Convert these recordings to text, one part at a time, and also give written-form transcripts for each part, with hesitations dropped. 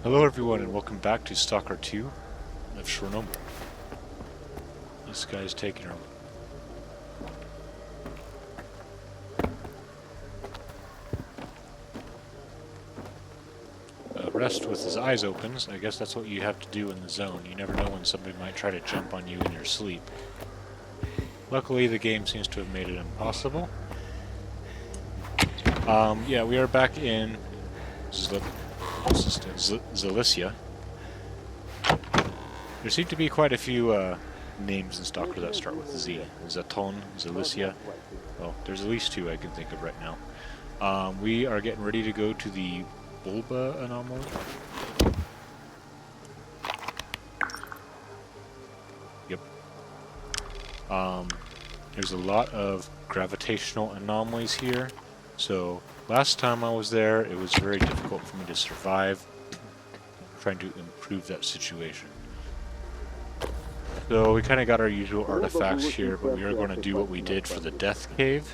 Hello everyone and welcome back to S.T.A.L.K.E.R 2 of Chernobyl. This guy's taking her rest with his eyes open. I guess that's what you have to do in the zone. You never know when somebody might try to jump on you in your sleep. Luckily the game seems to have made it impossible. Yeah, we are back in Zalicia. There seem to be quite a few names in S.T.A.L.K.E.R that start with Z. Zaton, Zalicia. Well, there's at least two I can think of right now. We are getting ready to go to the Bulba anomaly. Yep. There's a lot of gravitational anomalies here. So last time I was there, it was very difficult for me to survive. I'm trying to improve that situation. So we kind of got our usual artifacts here, but we are going to do what we did for the Death Cave.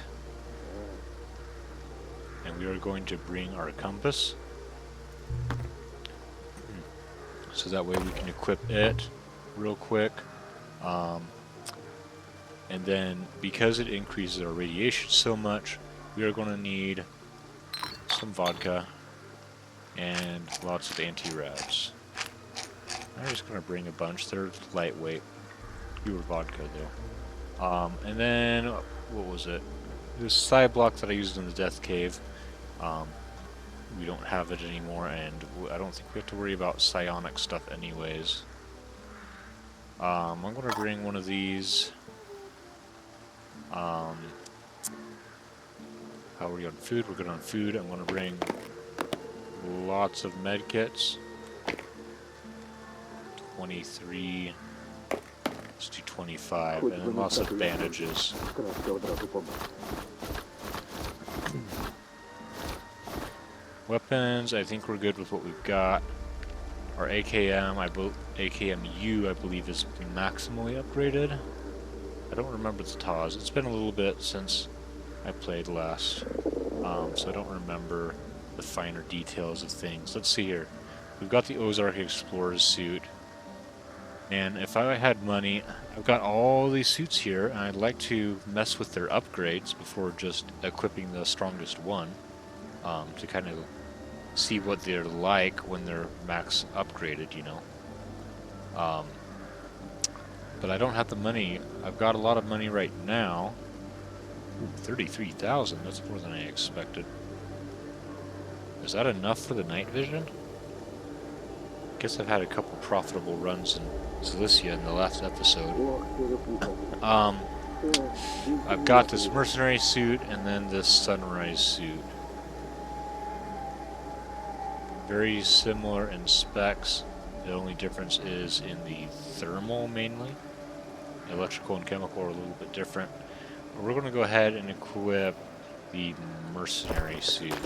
And we are going to bring our compass. So that way we can equip it real quick. And then because it increases our radiation so much, we are going to need some vodka and lots of anti-rads. I'm just going to bring a bunch. They're lightweight. Fewer vodka though. And then, what was it? This side block that I used in the Death Cave. We don't have it anymore, and I don't think we have to worry about psionic stuff anyways. I'm going to bring one of these. How are we on food? We're good on food. I'm going to bring lots of med kits. 23. Let's do 25, and then lots of bandages. Weapons, I think we're good with what we've got. Our AKMU, I believe, is maximally upgraded. I don't remember the TAWs. It's been a little bit since I played last, so I don't remember the finer details of things. Let's see here. We've got the Ozark Explorer's suit, and if I had money, I've got all these suits here, and I'd like to mess with their upgrades before just equipping the strongest one, to kind of see what they're like when they're max upgraded, you know. But I don't have the money. I've got a lot of money right now. Ooh, 33,000, that's more than I expected. Is that enough for the night vision? Guess I've had a couple profitable runs in Zalicia in the last episode. I've got this mercenary suit and then this sunrise suit. Very similar in specs. The only difference is in the thermal mainly. Electrical and chemical are a little bit different. We're going to go ahead and equip the mercenary suit.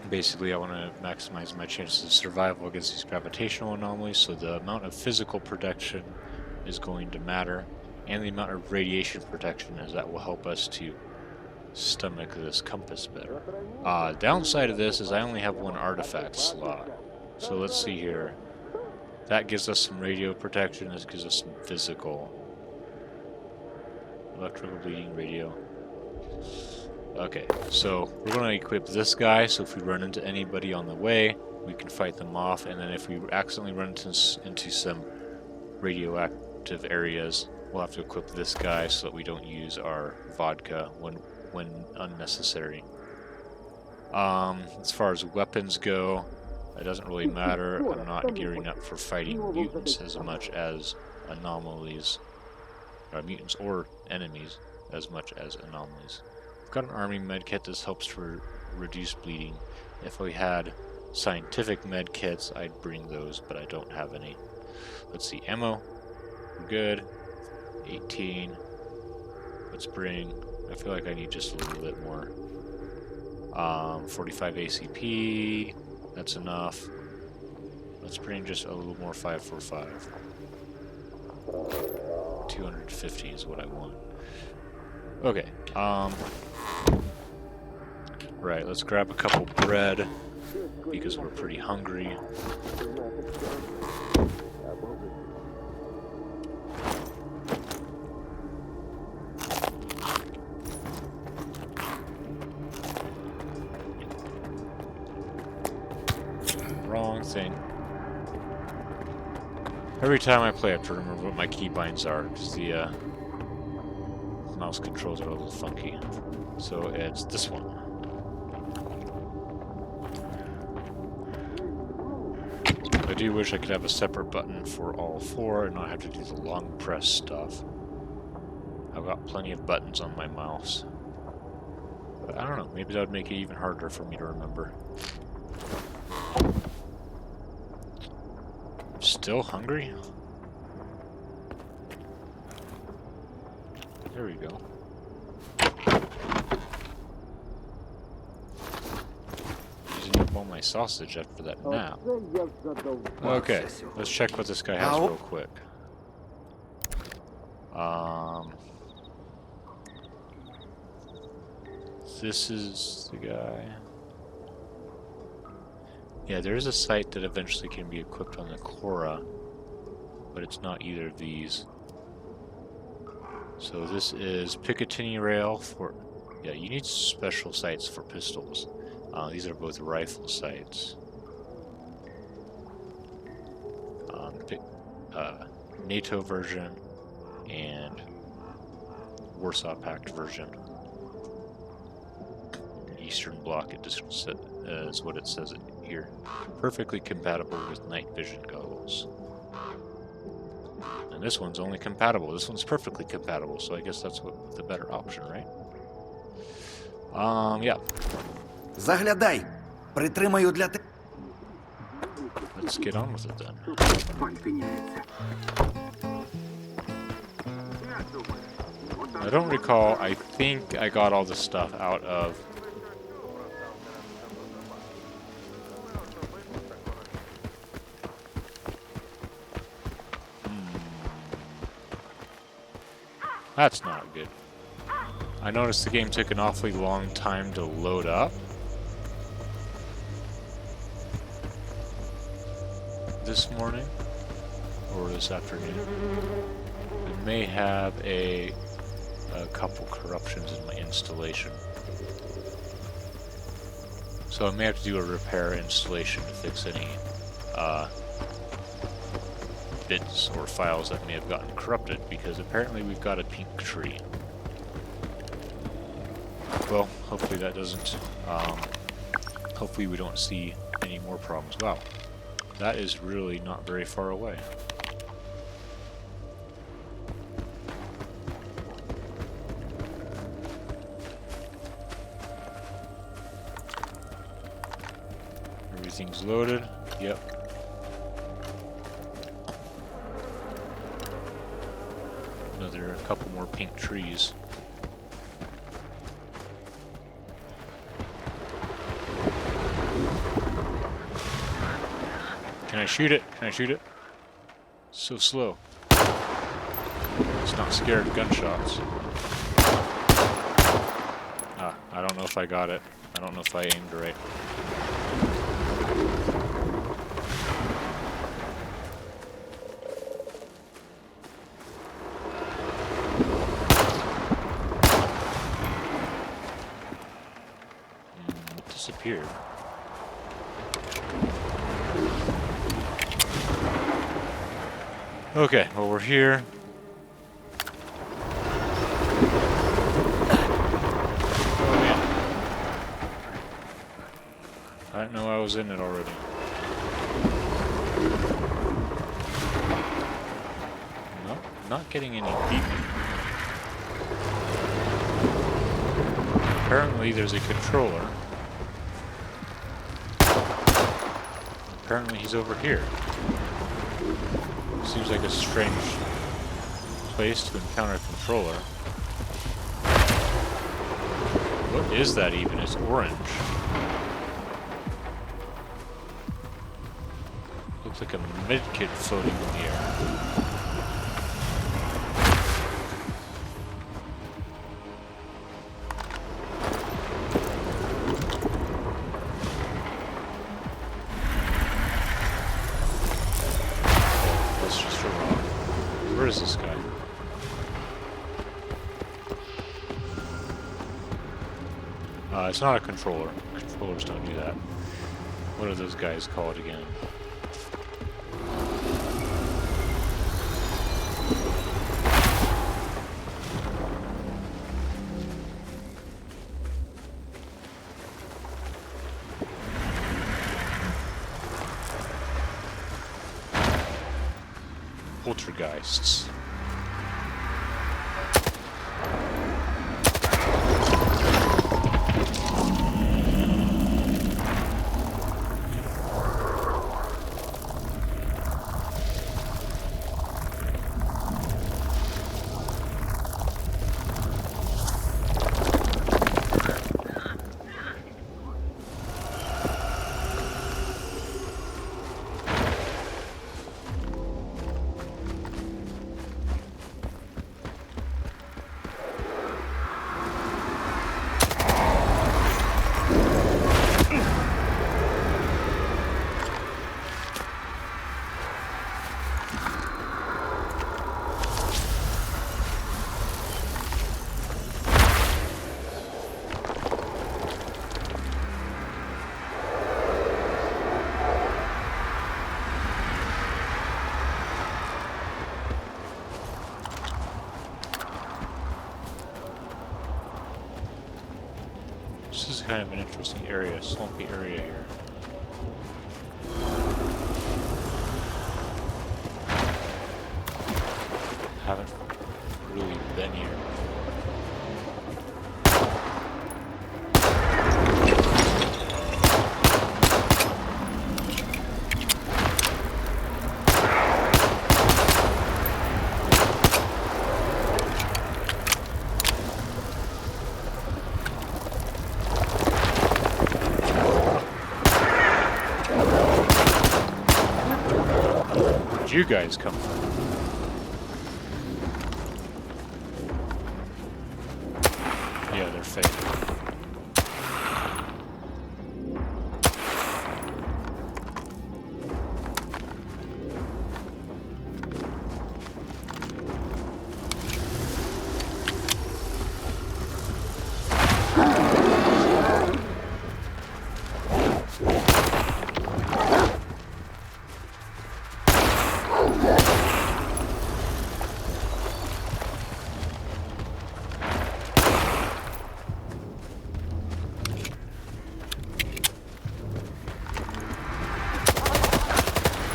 Basically, I want to maximize my chances of survival against these gravitational anomalies, so the amount of physical protection is going to matter, and the amount of radiation protection, as that will help us to stomach this compass better. Downside of this is I only have one artifact slot. So let's see here. That gives us some radio protection, this gives us some physical. Electrical bleeding, radio. Okay, so we're going to equip this guy, so if we run into anybody on the way, we can fight them off, and then if we accidentally run into some radioactive areas, we'll have to equip this guy so that we don't use our vodka when unnecessary. As far as weapons go, it doesn't really matter. I'm not gearing up for fighting mutants as much as anomalies. Mutants or enemies as much as anomalies. I've got an army medkit. This helps to reduce bleeding. If we had scientific medkits, I'd bring those, but I don't have any. Let's see, ammo. We're good. 18. Let's bring... I feel like I need just a little bit more. 45 ACP, that's enough. Let's bring just a little more 545. 250 is what I want. Okay, Right, let's grab a couple bread because we're pretty hungry. Wrong thing. Every time I play, I have to remember what my keybinds are, because the mouse controls are a little funky. So it's this one. I do wish I could have a separate button for all four and not have to do the long press stuff. I've got plenty of buttons on my mouse. But I don't know, maybe that would make it even harder for me to remember. Still hungry? There we go. Using up all my sausage after that nap. Okay, let's check what this guy has real quick. This is the guy. Yeah, there is a sight that eventually can be equipped on the Cora, but it's not either of these. So this is Picatinny rail for... Yeah, you need special sights for pistols. These are both rifle sights. NATO version and Warsaw Pact version. Eastern Bloc, it just is what it says here. Perfectly compatible with night vision goggles. And this one's only compatible. This one's perfectly compatible, so I guess that's what the better option, right? Yeah. Заглядай. Притримаю для тебе. Let's get on with it then. I don't recall. I think I got all the stuff out of... That's not good. I noticed the game took an awfully long time to load up. This morning, or this afternoon. It may have a couple corruptions in my installation. So I may have to do a repair installation to fix any bits or files that may have gotten corrupted, because apparently we've got a pink tree. Well, hopefully that doesn't, hopefully we don't see any more problems. Wow, that is really not very far away. Everything's loaded. Yep. Another couple more pink trees. Can I shoot it? Can I shoot it? So slow. It's not scared of gunshots. I don't know if I got it. I don't know if I aimed right. It disappeared. Okay, well, we're here. Oh, man. I didn't know I was in it already. Nope, not getting any beeping. Apparently there's a controller. Apparently he's over here. Seems like a strange place to encounter a controller. What is that even? It's orange. Looks like a medkit floating in the air. It's not a controller. Controllers don't do that. What are those guys called again? Poltergeists. This is kind of an interesting area, swampy area here. Haven't really been here. Where'd you guys come from? Yeah, they're fake.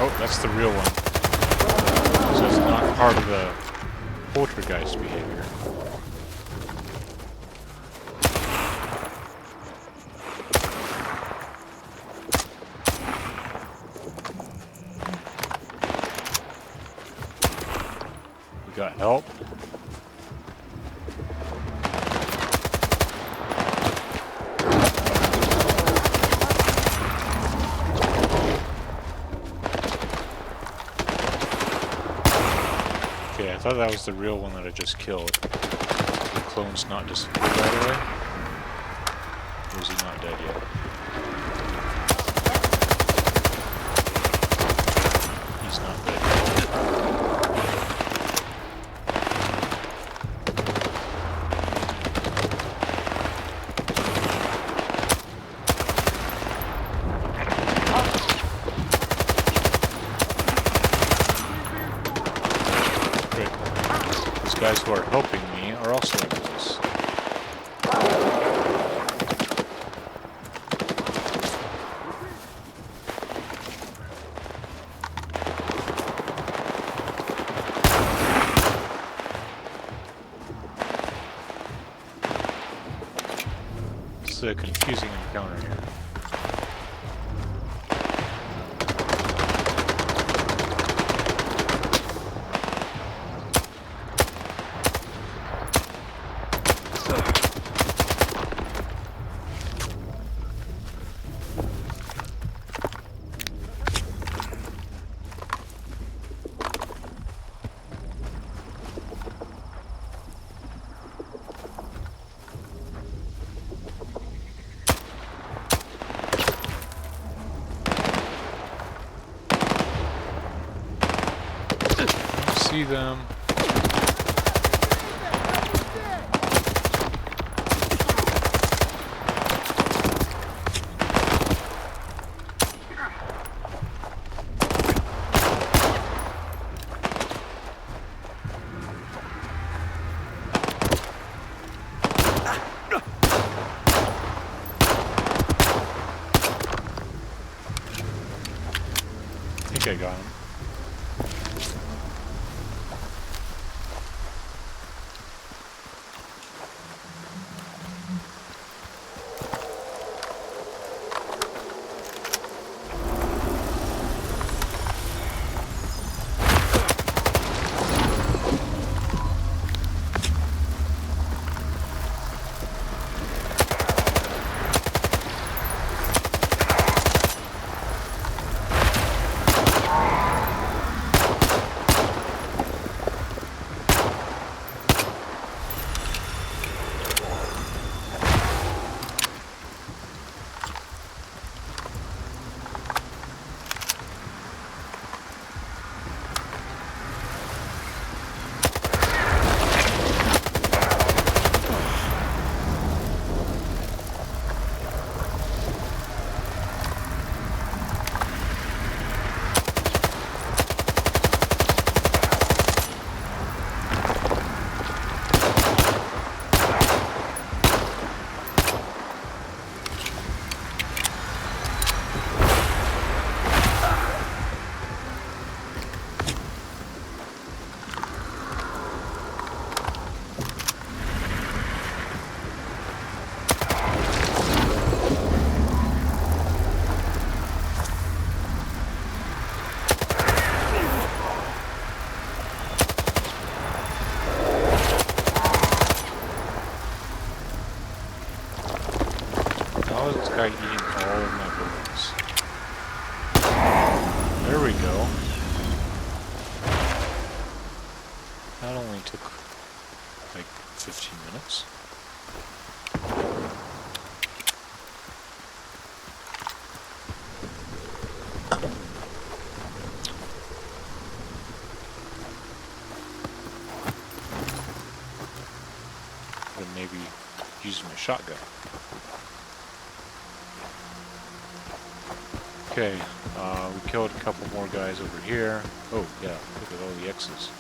Oh, that's the real one. So it's not part of the poltergeist behavior. We got help. Okay, I thought that was the real one that I just killed. The clone's not disappeared right away? Or is he not dead yet? He's not dead yet. These guys who are helping me are also enemies. It's a confusing encounter here. See them. think I got him. How is this guy eating all of my bullets? There we go. That only took like 15 minutes. But maybe using my shotgun. Okay, we killed a couple more guys over here. Oh, yeah, look at all the X's.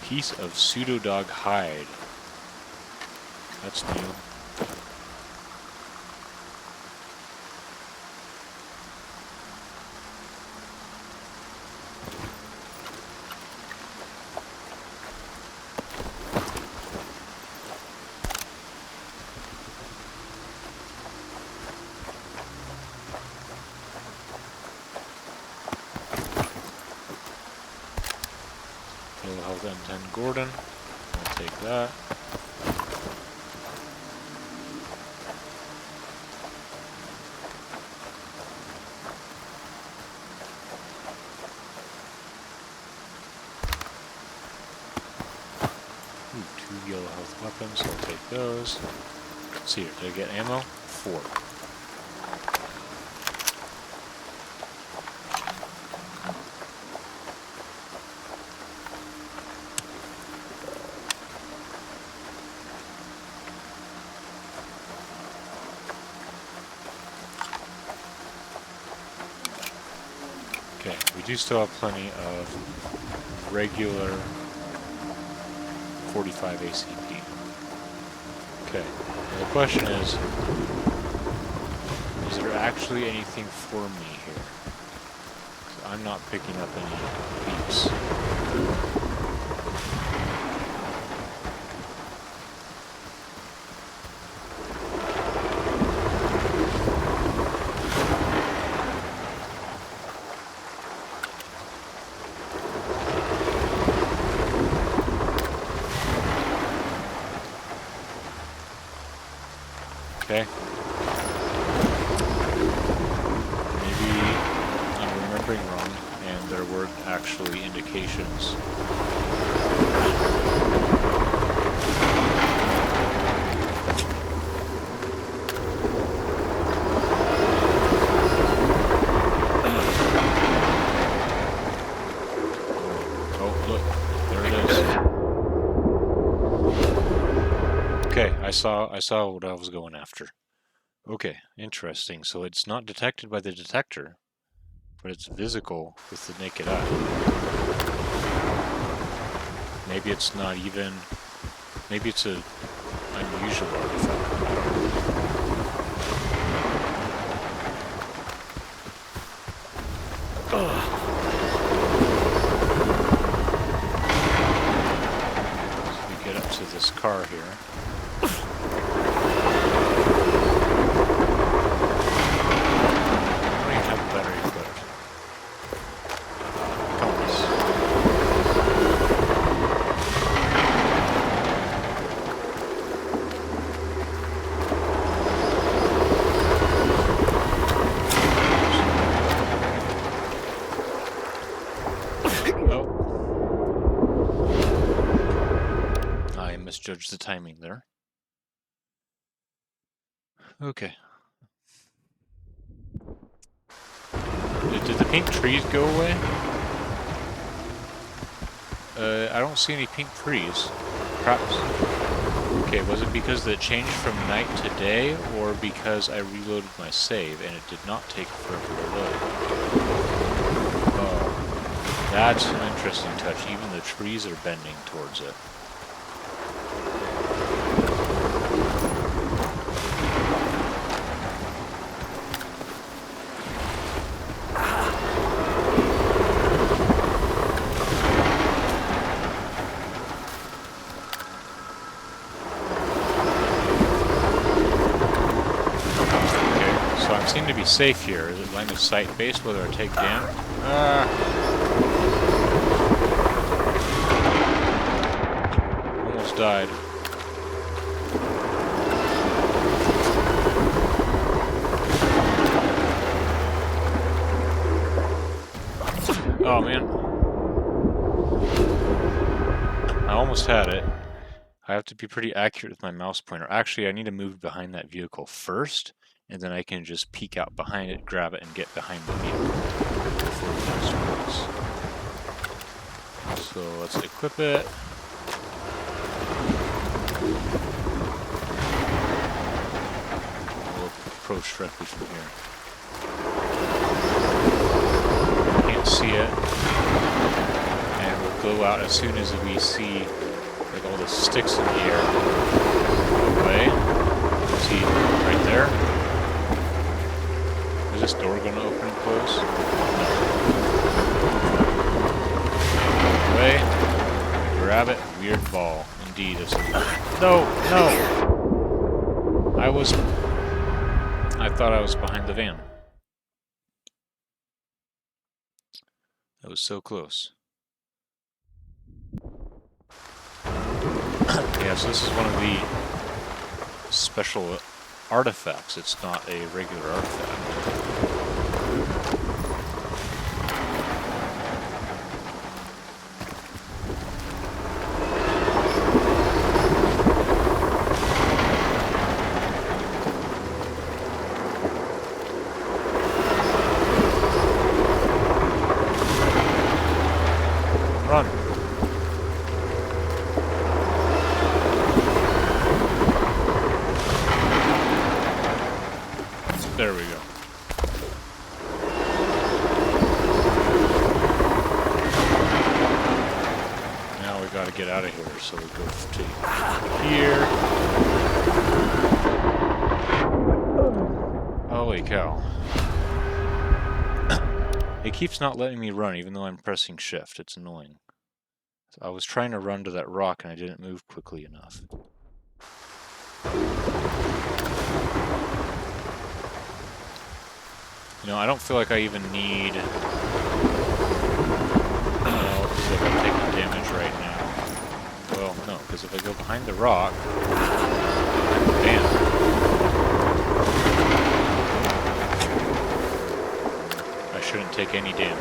Piece of pseudo-dog hide. That's new. Yellow health M10 Gordon. I'll take that. Ooh, 2 yellow health weapons. I'll take those. Let's see here. Did I get ammo? 4. Okay, we do still have plenty of regular 45 ACP. Okay, now the question is there actually anything for me here? 'Cause I'm not picking up any beeps. Okay. Maybe I'm remembering wrong, and there weren't actually indications. Oh, look, there it is. Okay, I saw what I was going after. Okay, interesting. So it's not detected by the detector, but it's visible with the naked eye. Maybe it's not even... Maybe it's a unusual artifact. So we get up to this car here. I don't even have a battery equipped. Compass. I misjudged the timing there. Okay. Did the pink trees go away? I don't see any pink trees. Perhaps. Okay, was it because it changed from night to day, or because I reloaded my save and it did not take forever to load? Oh, that's an interesting touch. Even the trees are bending towards it. Seem to be safe here. Is it line of sight based whether I take damage? Almost died. Oh man. I almost had it. I have to be pretty accurate with my mouse pointer. Actually, I need to move behind that vehicle first, and then I can just peek out behind it, grab it, and get behind the vehicle before the mouse works. So let's equip it. We'll approach directly from here. Can't see it. And we'll go out as soon as we see like all the sticks in the air. Away. See, right there. Is this door going to open and close? Away. Grab it. Weird ball. Indeed. It's a... No! No! I thought I was behind the van. That was so close. Yeah, so this is one of the special artifacts. It's not a regular artifact. Run. There we go. Now we gotta get out of here, so we go to here. Holy cow. It keeps not letting me run, even though I'm pressing shift. It's annoying. So I was trying to run to that rock, and I didn't move quickly enough. You know, I don't feel like I even need... No, because if I'm taking damage right now... Well, no, because if I go behind the rock... Bam! I shouldn't take any damage.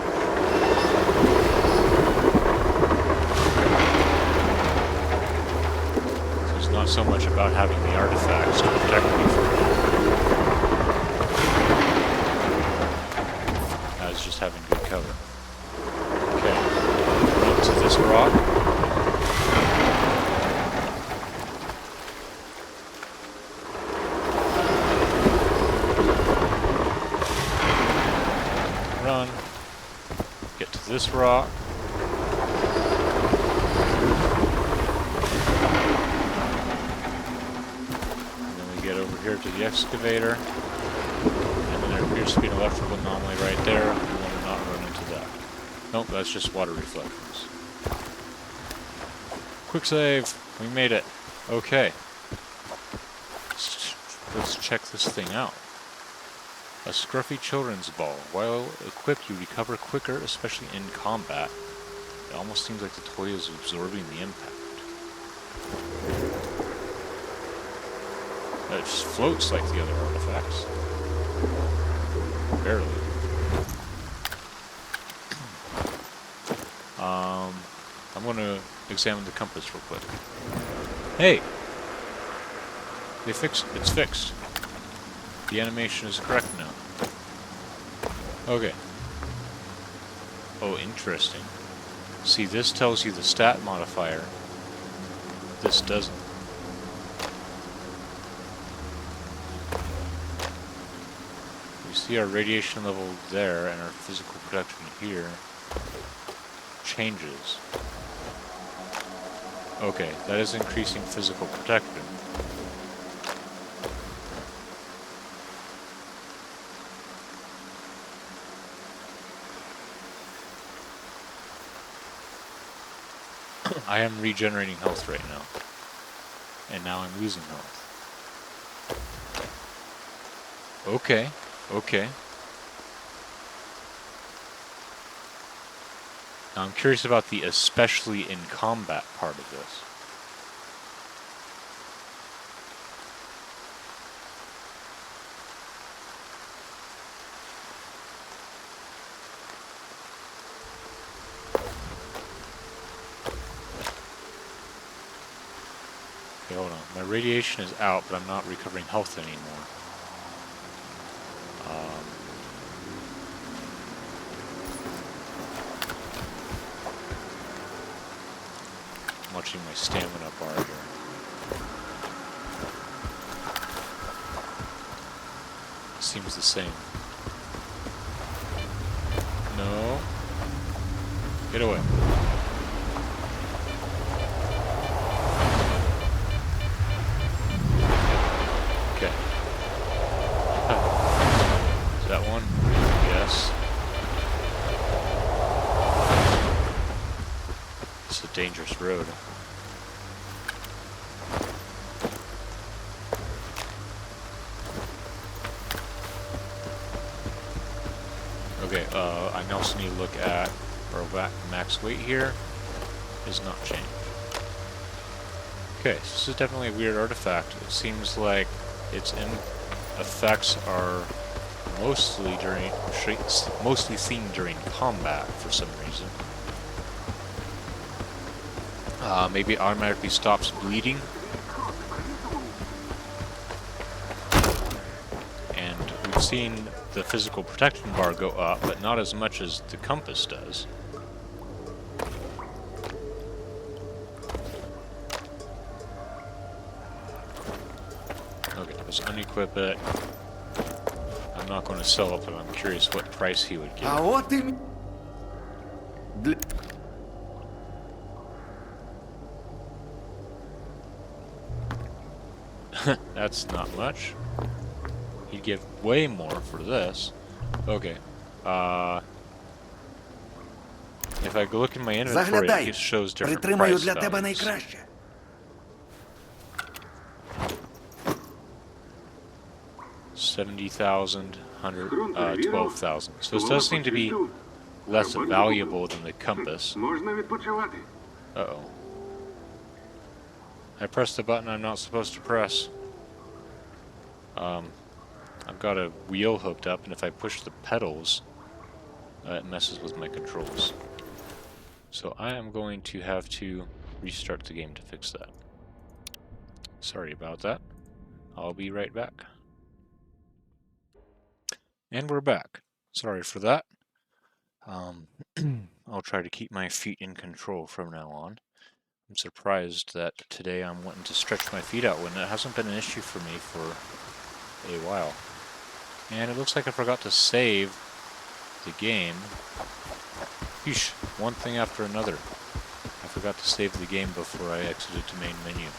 So it's not so much about having the artifacts to protect me from it. Just having good cover. Okay, up to this rock. Run. Get to this rock. the excavator. And then there appears to be an electrical anomaly right there. We want to not run into that. Nope, that's just water reflections. Quick save! We made it. Okay. Let's check this thing out. A scruffy children's ball. While equipped, you recover quicker, especially in combat. It almost seems like the toy is absorbing the impact. It just floats like the other artifacts. Barely. I'm going to examine the compass real quick. Hey! They fixed it. It's fixed. The animation is correct now. Okay. Oh, interesting. See, this tells you the stat modifier. This doesn't. We see our radiation level there and our physical protection here changes. Okay, that is increasing physical protection. I am regenerating health right now. And now I'm losing health. Okay, okay. Now I'm curious about the especially in combat part of this. Okay, hold on. My radiation is out, but I'm not recovering health anymore. I'm watching my stamina bar here. Seems the same. No. Get away. Okay. Is that one? Yes. It's a dangerous road. Okay, I also need to look at our max weight here. Is not changed. Okay, so this is definitely a weird artifact. It seems like its effects are mostly seen during combat for some reason. Maybe it automatically stops bleeding. And we've seen the physical protection bar go up, but not as much as the compass does. Okay, let's unequip it. I'm not going to sell it, but I'm curious what price he would give. А вот и... That's not much. He'd give way more for this. Okay. If I go look in my inventory, it just shows different Притримаю price для тебе values. найкраще. 70,000, 12,000. So this does seem to be less valuable than the compass. Uh-oh. I pressed the button I'm not supposed to press. I've got a wheel hooked up, and if I push the pedals, it messes with my controls. So I am going to have to restart the game to fix that. Sorry about that. I'll be right back. And we're back. Sorry for that. I'll try to keep my feet in control from now on. I'm surprised that today I'm wanting to stretch my feet out when it hasn't been an issue for me for a while. And it looks like I forgot to save the game. Yeesh, one thing after another. I forgot to save the game before I exited to main menu.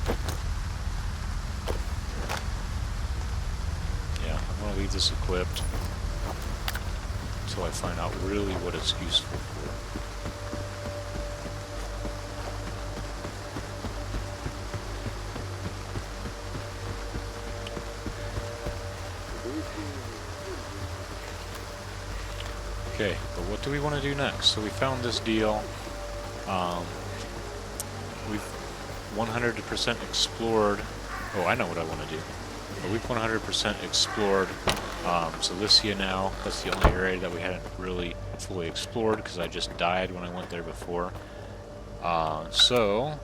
there. Yeah, I'm going to leave this equipped until I find out really what it's useful for. Okay, but what do we want to do next? So we found this deal. We've 100% explored. Oh, I know what I want to do. But we've 100% explored S.T.A.L.K.E.R now. That's the only area that we hadn't really fully explored because I just died when I went there before. So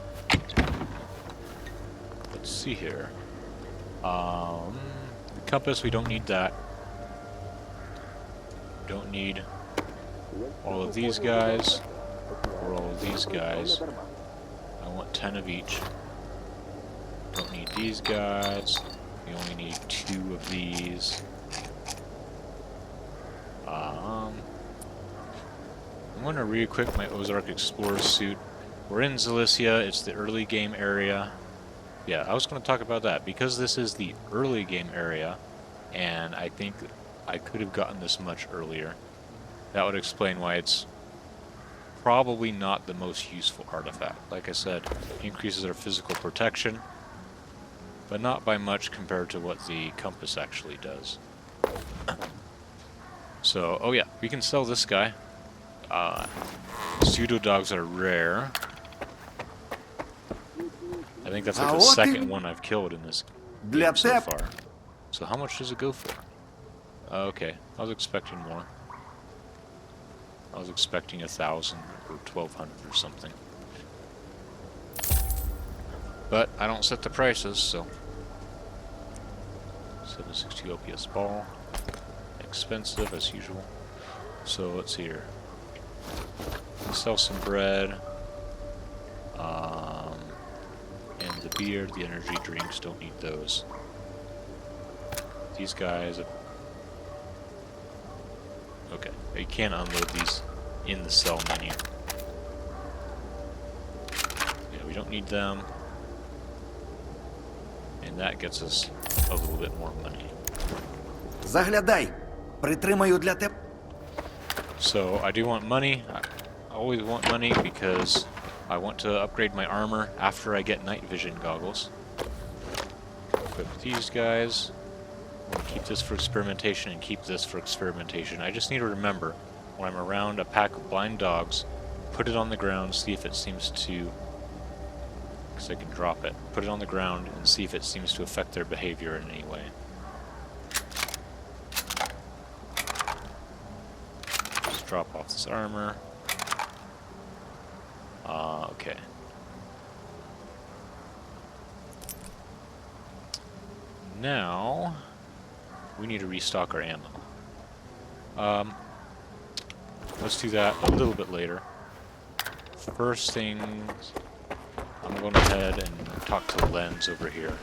let's see here. The compass, we don't need that. Don't need all of these guys or all of these guys. I want 10 of each. Don't need these guys. We only need 2 of these. I'm going to re-equip my Ozark Explorer suit. We're in S.T.A.L.K.E.R. It's the early game area. Yeah, I was going to talk about that. Because this is the early game area, and I think I could have gotten this much earlier, that would explain why it's probably not the most useful artifact. Like I said, increases our physical protection, but not by much compared to what the compass actually does. So, oh yeah, we can sell this guy. Pseudo dogs are rare. I think that's like the second one I've killed in this game so far. So how much does it go for? Okay, I was expecting more. I was expecting 1,000 or 1,200 or something. But I don't set the prices, so 760 OPS ball. Expensive as usual. So let's see here. Sell some bread. And the beer, the energy drinks, don't need those. These guys. Okay, you can't unload these in the sell menu. Yeah, we don't need them. And that gets us a little bit more money. Заглядай. Притримаю для тебе. So I do want money. I always want money because I want to upgrade my armor after I get night vision goggles. Equip these guys. I'm going to keep this for experimentation and keep this for experimentation. I just need to remember when I'm around a pack of blind dogs, put it on the ground, see if it seems to, because I can drop it, put it on the ground and see if it seems to affect their behavior in any way. Just drop off this armor. Okay. Now we need to restock our ammo. Let's do that a little bit later. First thing, I'm going ahead and talk to Lens over here.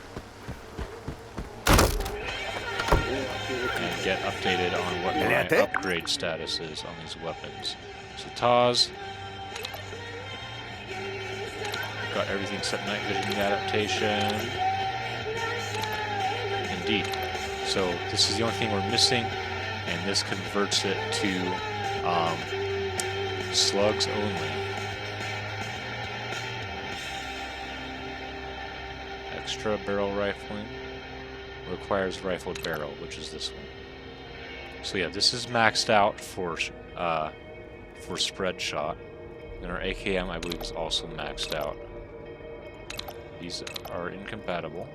And get updated on what my upgrade status is on these weapons. So Taz, got everything except night vision adaptation. Indeed. So this is the only thing we're missing, and this converts it to slugs only. Extra barrel rifling requires rifled barrel, which is this one. So yeah, this is maxed out for spread shot. And our AKM, I believe, is also maxed out. These are incompatible.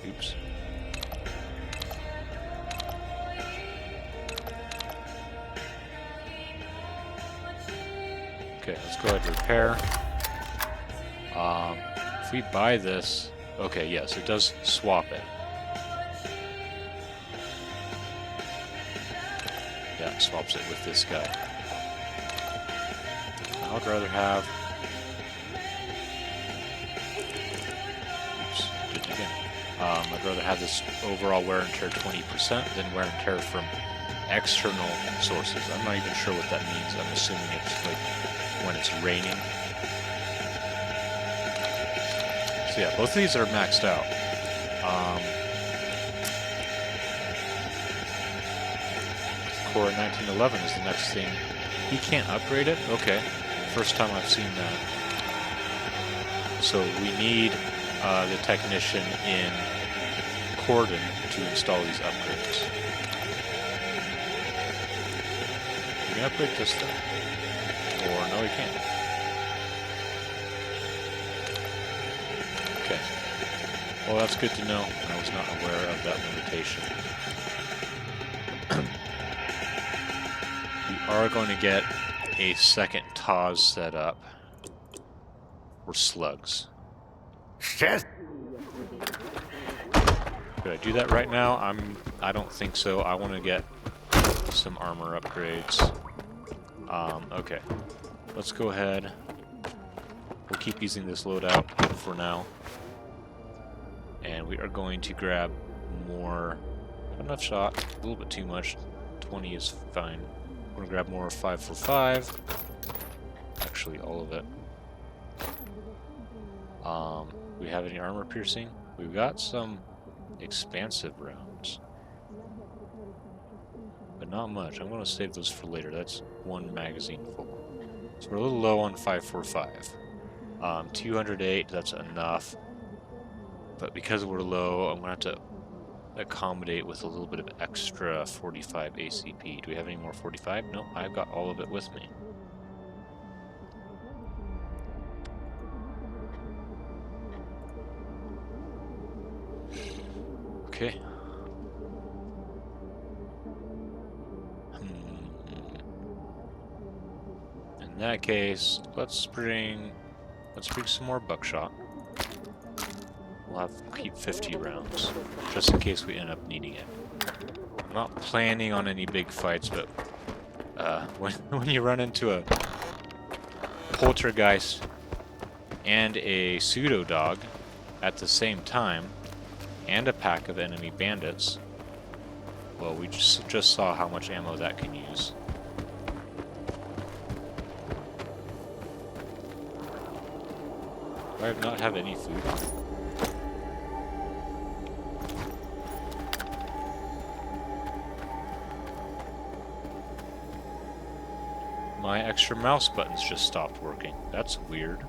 Oops. Okay, let's go ahead and repair. If we buy this, okay, yes, it does swap it. Yeah, it swaps it with this guy. I would rather have. Oops, did it again. I'd rather have this overall wear and tear 20% than wear and tear from external sources. I'm not even sure what that means. I'm assuming it's like when it's raining. So yeah, both of these are maxed out. Core 1911 is the next thing. He can't upgrade it? Okay. First time I've seen that. So we need the technician in Cordon to install these upgrades. You can upgrade this thing. Or no, we can't. Okay. Well, that's good to know. I was not aware of that limitation. We are going to get a second TAWS set up for slugs. Ще? Could I do that right now? I don't think so. I want to get some armor upgrades. Okay. Let's go ahead. We'll keep using this loadout for now. And we are going to grab more. Not enough shot. A little bit too much. 20 is fine. We're going to grab more 545. Actually, all of it. We have any armor piercing? We've got some expansive rounds. But not much. I'm going to save those for later. That's one magazine full. So we're a little low on 545. 208, that's enough. But because we're low, I'm going to have to accommodate with a little bit of extra 45 ACP. Do we have any more 45? No, I've got all of it with me. Okay. In that case, let's bring some more buckshot. We'll keep 50 rounds, just in case we end up needing it. I'm not planning on any big fights, but when you run into a poltergeist and a pseudo dog at the same time, and a pack of enemy bandits, well, we just saw how much ammo that can use. Do I not have any food? My extra mouse buttons just stopped working. That's weird.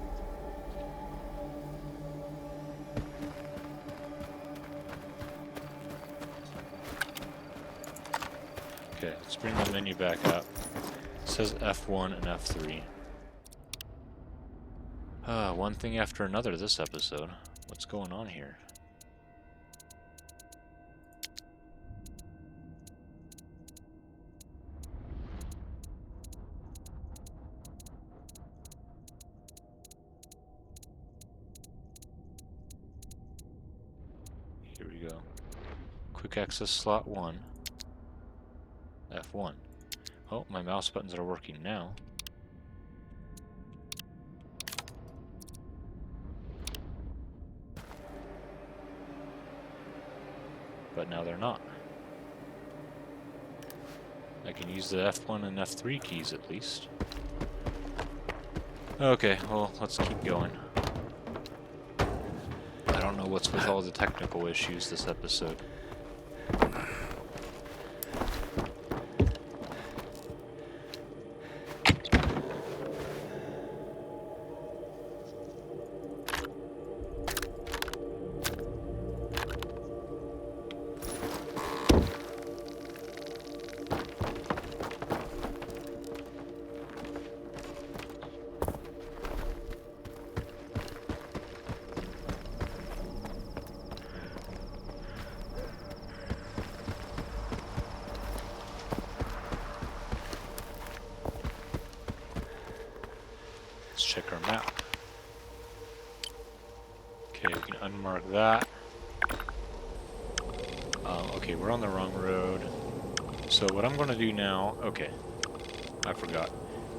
Okay, let's bring the menu back up. It says F1 and F3. One thing after another this episode. What's going on here? Here we go. Quick access slot 1. F1. Oh, my mouse buttons are working now. But now they're not. I can use the F1 and F3 keys at least. Okay, well, let's keep going. I don't know what's with all the technical issues this episode. Let's check our map. Okay, we can unmark that. Okay, we're on the wrong road. So what I'm going to do now... Okay, I forgot.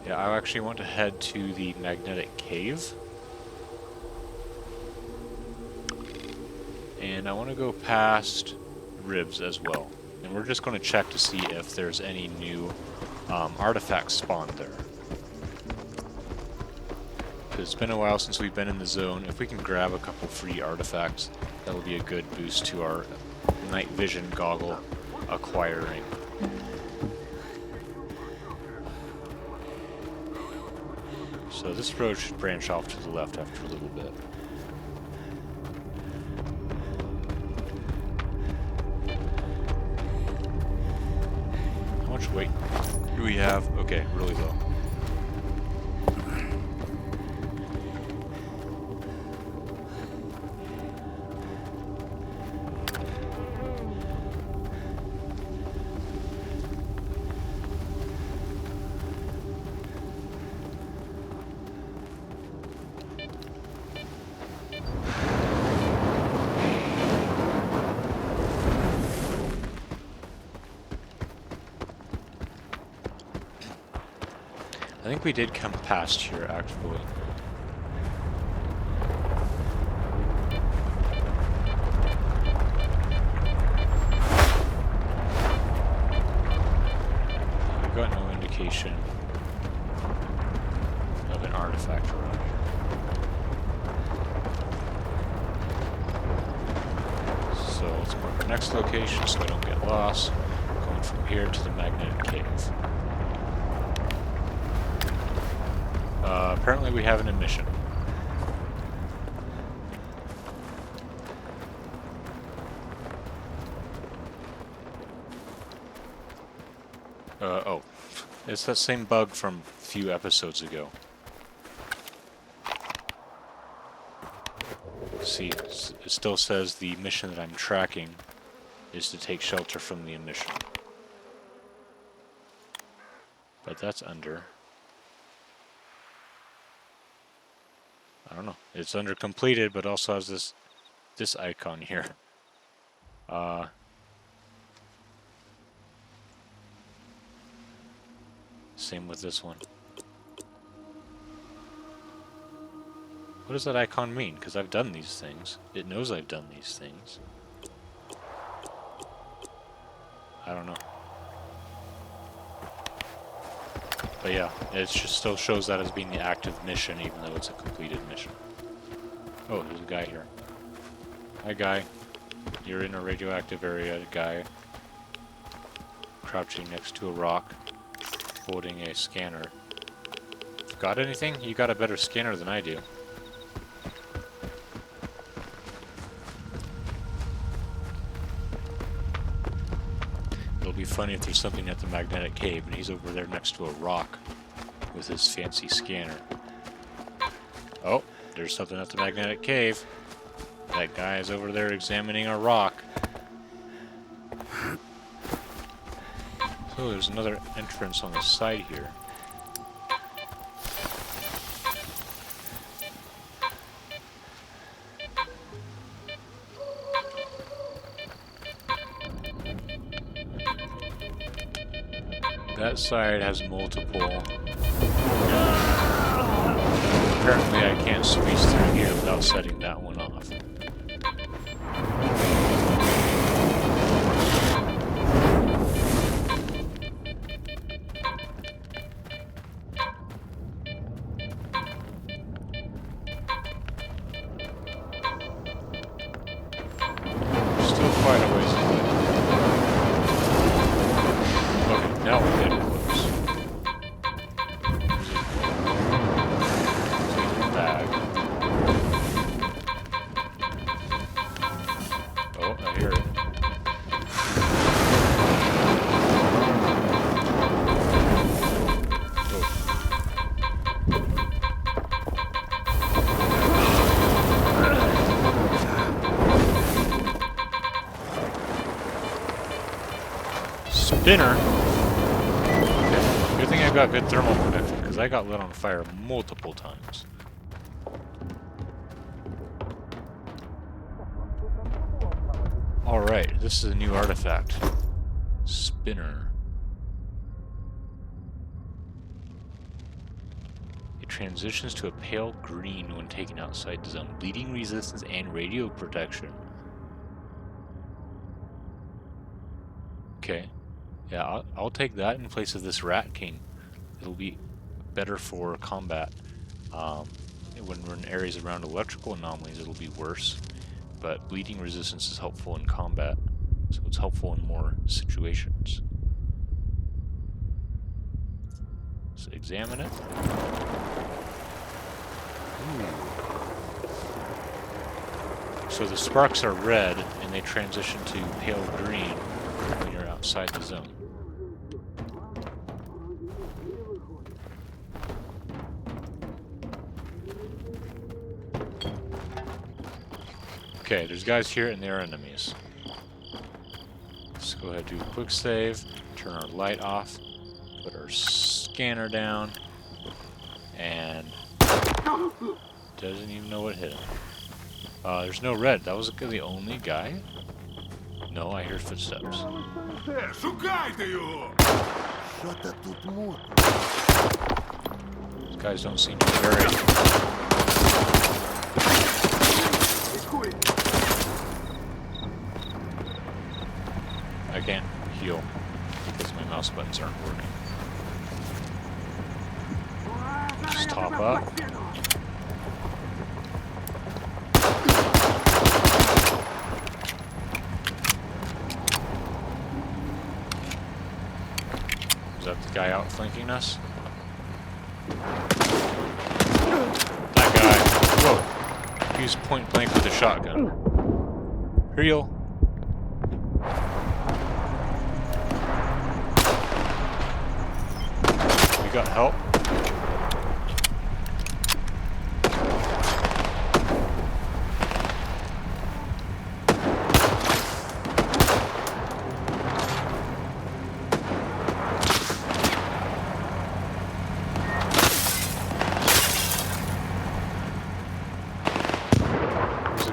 Yeah, I actually want to head to the magnetic cave. And I want to go past Ribs as well. And we're just going to check to see if there's any new artifacts spawned there. It's been a while since we've been in the zone. If we can grab a couple free artifacts, that will be a good boost to our night vision goggle acquiring. So this road should branch off to the left after a little bit. How much weight do we have? Okay, really low. I think we did come past here, actually. We've got no indication of an artifact around here. So let's mark our next location so I don't get lost. Going from here to the magnetic cave. Apparently we have an emission. Oh. It's that same bug from a few episodes ago. See, it still says the mission that I'm tracking is to take shelter from the emission. But that's under... I don't know. It's under completed, but also has this icon here. Same with this one. What does that icon mean? Because I've done these things. It knows I've done these things. I don't know. But yeah, it just still shows that as being the active mission, even though it's a completed mission. Oh, there's a guy here. Hi, guy. You're in a radioactive area, guy. Crouching next to a rock, holding a scanner. Got anything? You got a better scanner than I do. It'll be funny if there's something at the magnetic cave and he's over there next to a rock with his fancy scanner. Oh, there's something at the magnetic cave. That guy is over there examining a rock. So there's another entrance on the side here. That side has multiple. Apparently I can't squeeze through here without setting that one off. Still quite a ways away. Okay, now we're getting close. Take your bag. Oh, I hear it. Spinner? Good thing I've got good thermal protection, because I got lit on fire multiple times. Alright, this is a new artifact. Spinner. It transitions to a pale green when taken outside the zone. Bleeding resistance and radio protection. Okay. Yeah, I'll take that in place of this Rat King. It'll be better for combat. When we're in areas around electrical anomalies, it'll be worse. But bleeding resistance is helpful in combat, so it's helpful in more situations. Let's examine it. Ooh. So the sparks are red, and they transition to pale green when you're outside the zone. Okay, there's guys here and they're enemies. Let's go ahead and do a quick save, turn our light off, put our scanner down, and doesn't even know what hit him. There's no red. That was the only guy? No, I hear footsteps. Шукайте його! Що-то тут мутно. These guys don't seem to be very... I can't heal because my mouse buttons aren't working. Just top up. Is that the guy outflanking us? That guy. Whoa. He was point blank with a shotgun. Heal. We got help.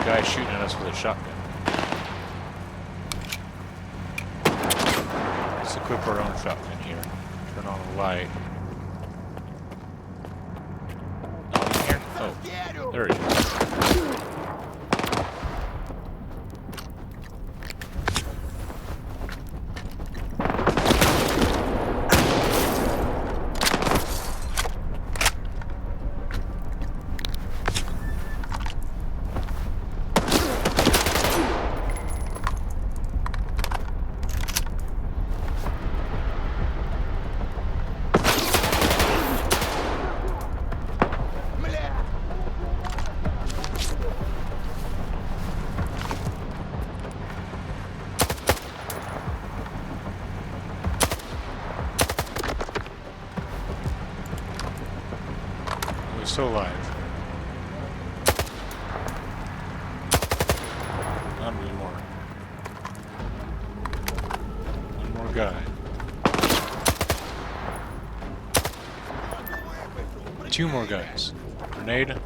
Guy shooting at us with a shotgun. Let's equip our own shotgun here. Turn on the light. Not in here? Oh, there he is. Still alive. Not anymore. One more guy. Two more guys. Grenade.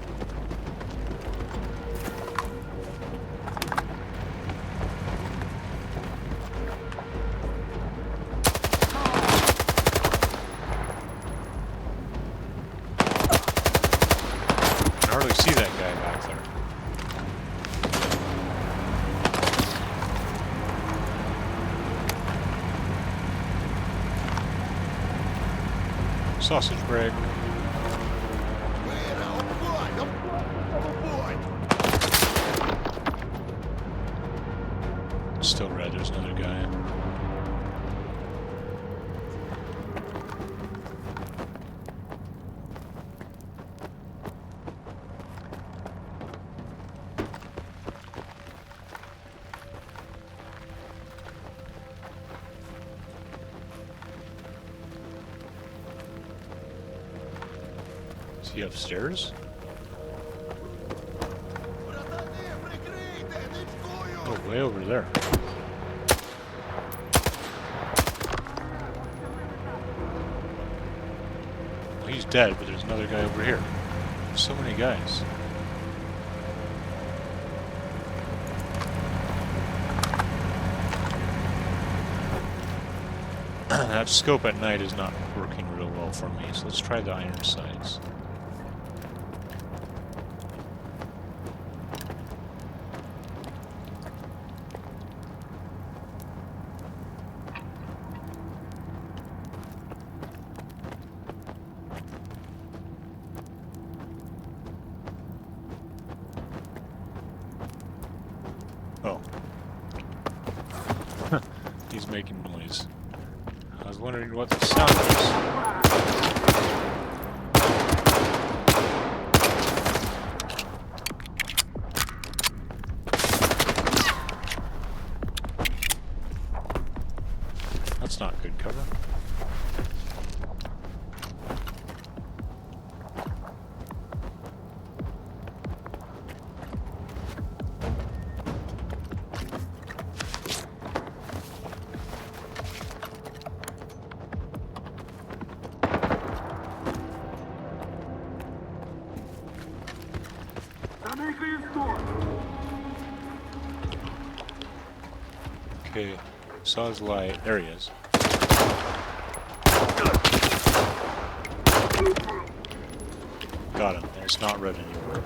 I hardly see that guy back there. Sausage break. Still red, there's another guy. Is he upstairs? Oh, way over there. Well, he's dead, but there's another guy over here. So many guys. That scope at night is not working real well for me, so let's try the iron sights. he's making noise. I was wondering what the sound was. That's not good cover. Okay, saw his light. There he is. Got him. And it's not red anymore.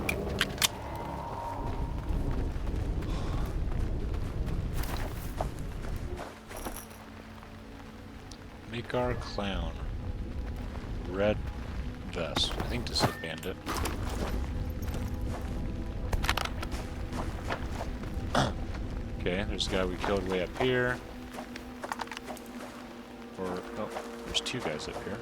Make our clown. Red vest. I think this is a bandit. Okay, there's a guy we killed way up here. Or, oh, there's two guys up here.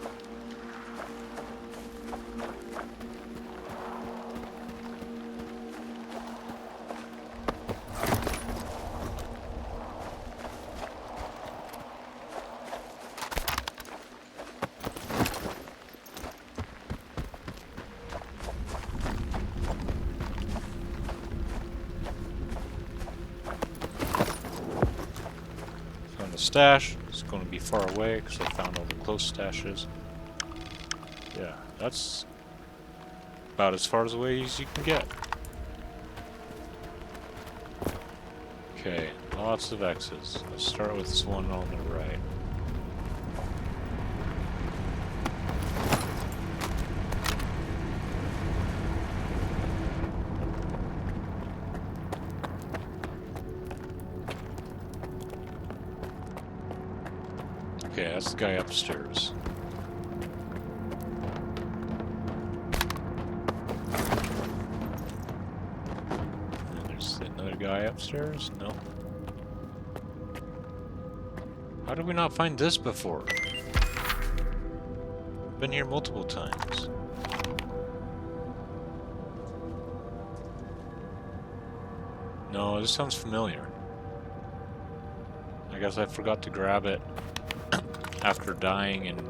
Found a stash. It's going to be far away because I found all the close stashes. Yeah, that's about as far away as you can get. Okay, lots of X's. Let's start with this one on the right. Okay, that's the guy upstairs. And there's another guy upstairs? No. How did we not find this before? I've been here multiple times. No, this sounds familiar. I guess I forgot to grab it after dying and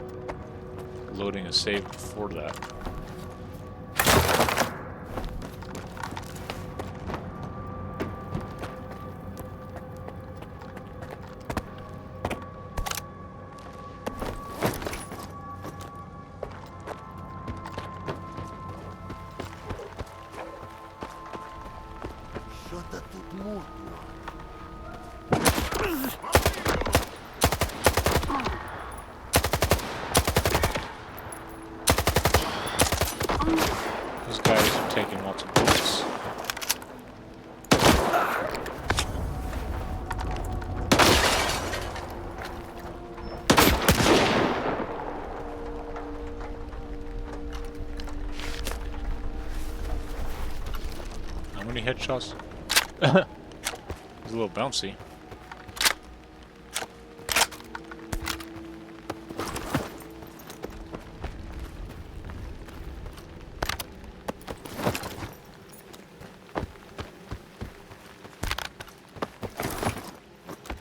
loading a save before that. Що-то тут мутно. Those guys are taking lots of bullets. How many headshots? It's a little bouncy.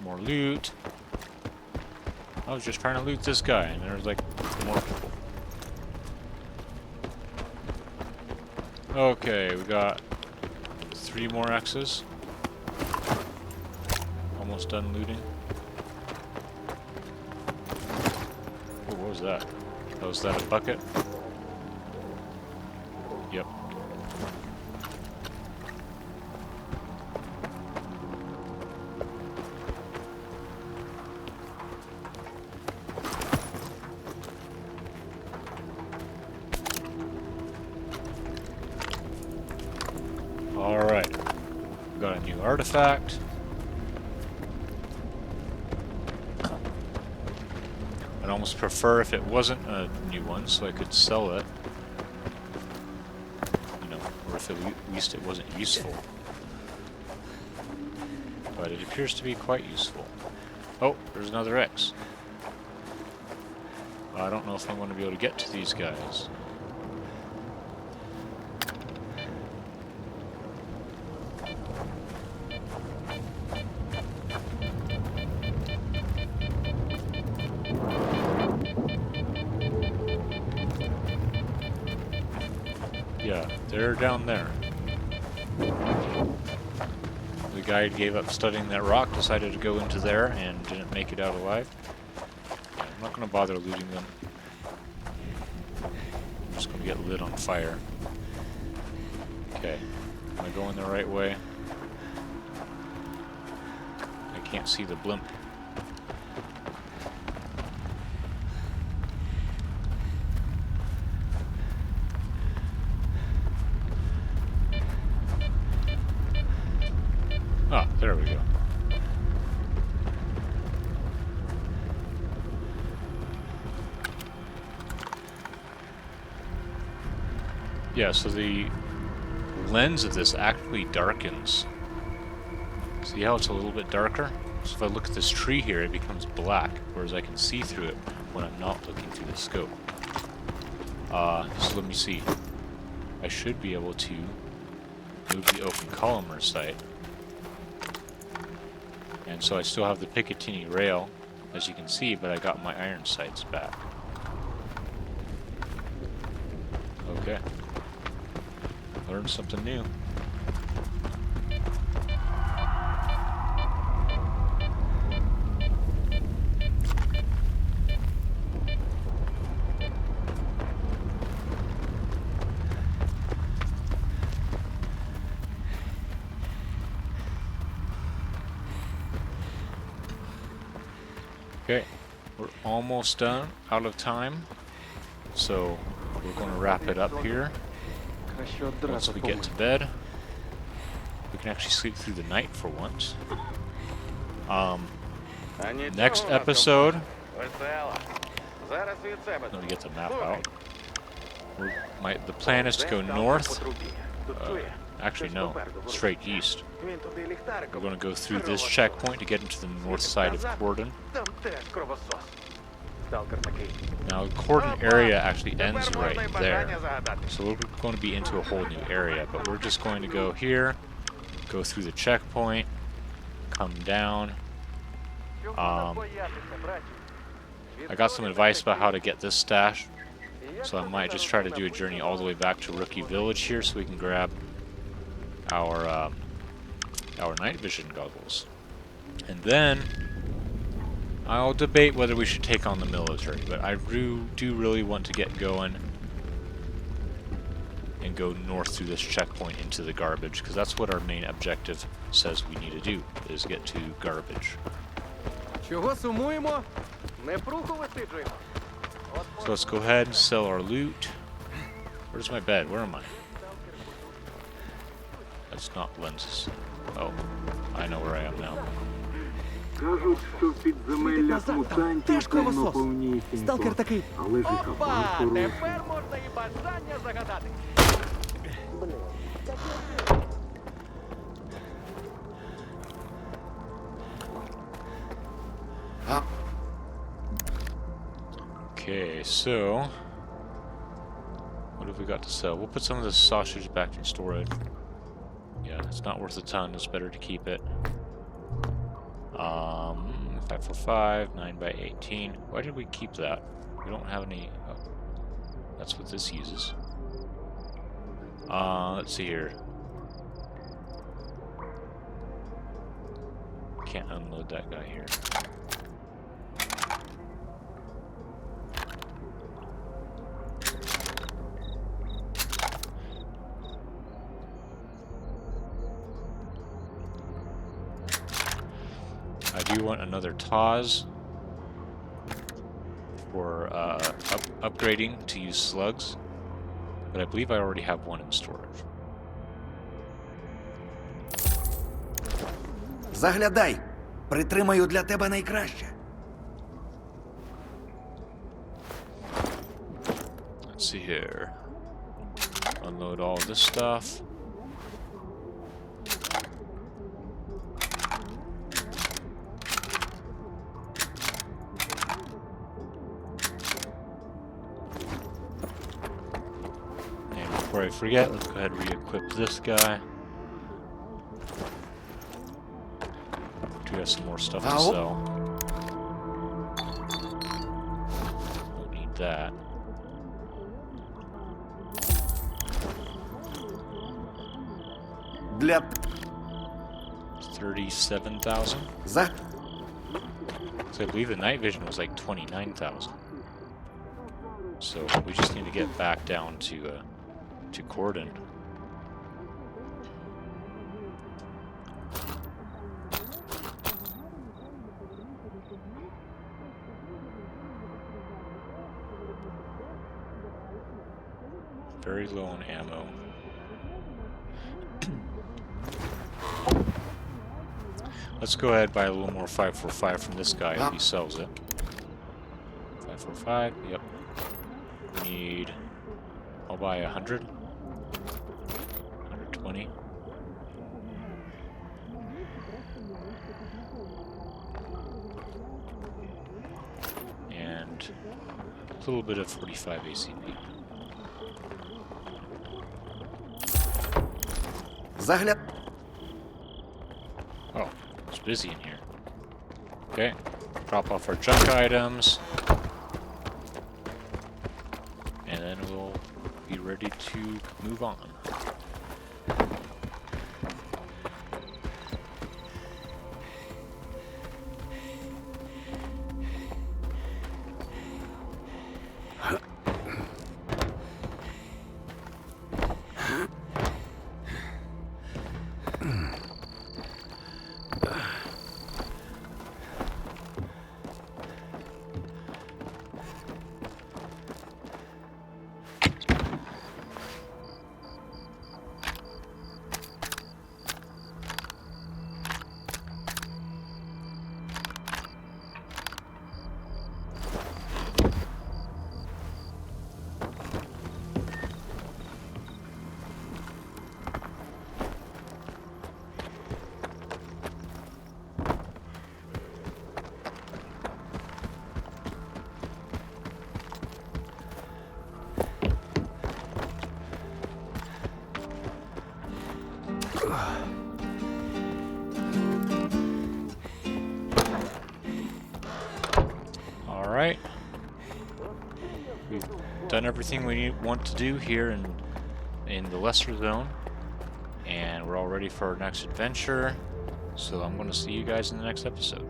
More loot. I was just trying to loot this guy, and there's like more people. Okay, we got 3 more X's. Almost done looting. Oh, what was that? Oh, was that a bucket? Yep. Alright. Got a new artifact. I'd almost prefer if it wasn't a new one so I could sell it. You know, or if at least it wasn't useful. But it appears to be quite useful. Oh, there's another X. I don't know if I'm going to be able to get to these guys. Yeah, they're down there. The guy who gave up studying that rock decided to go into there and didn't make it out alive. Yeah, I'm not going to bother looting them. I'm just going to get lit on fire. Okay, am I going the right way? I can't see the blimp. Ah, there we go. Yeah, so the lens of this actually darkens. See how it's a little bit darker? So if I look at this tree here, it becomes black, whereas I can see through it when I'm not looking through the scope. So let me see. I should be able to move the open columnar sight. And so I still have the Picatinny rail, as you can see, but I got my iron sights back. Okay. Learned something new. Okay, we're almost done, out of time, so we're going to wrap it up here. Once we get to bed, we can actually sleep through the night for once. Next episode, let me get the map out. The plan is to go north. Actually, no, straight east. We're going to go through this checkpoint to get into the north side of Cordon. Now, the Cordon area actually ends right there, so we're going to be into a whole new area, but we're just going to go here, go through the checkpoint, come down. I got some advice about how to get this stash, so I might just try to do a journey all the way back to Rookie Village here so we can grab our night vision goggles. And then I'll debate whether we should take on the military, but I do really want to get going and go north through this checkpoint into the garbage, because that's what our main objective says we need to do, is get to garbage. So let's go ahead and sell our loot. Where's my bed? Where am I? That's not lenses. Oh, I know where I am now. Кажуть, що в підземеллях мутантів давно повнісінько. Сталкер такий. Але ж і кабан хороший. Тепер можна і бажання загадати. Okay, so what have we got to sell? We'll put some of this sausage back in storage. Yeah, it's not worth a ton. It's better to keep it. 5x5, 9x18. Why did we keep that? We don't have any. Oh, that's what this uses. Let's see here. Can't unload that guy here. I do want another TAWS for upgrading to use slugs, but I believe I already have one in storage. Заглядай. Притримаю для тебе найкраще. Let's see here. Unload all this stuff. before I forget, let's go ahead and re-equip this guy. Do have some more stuff to sell. Don't need that. Для... 37,000. За... So I believe the night vision was like 29,000. So we just need to get back down to Corden. Very low on ammo. Let's go ahead and buy a little more 545 from this guy if he sells it. 545, yep. We need... I'll buy 100. 120. And a little bit of 45 ACP. Загляд... Oh, it's busy in here. Okay, drop off our junk items. And then we'll be ready to move on. Alright. We've done everything we want to do here in the Lesser Zone. And we're all ready for our next adventure. So I'm going to see you guys in the next episode.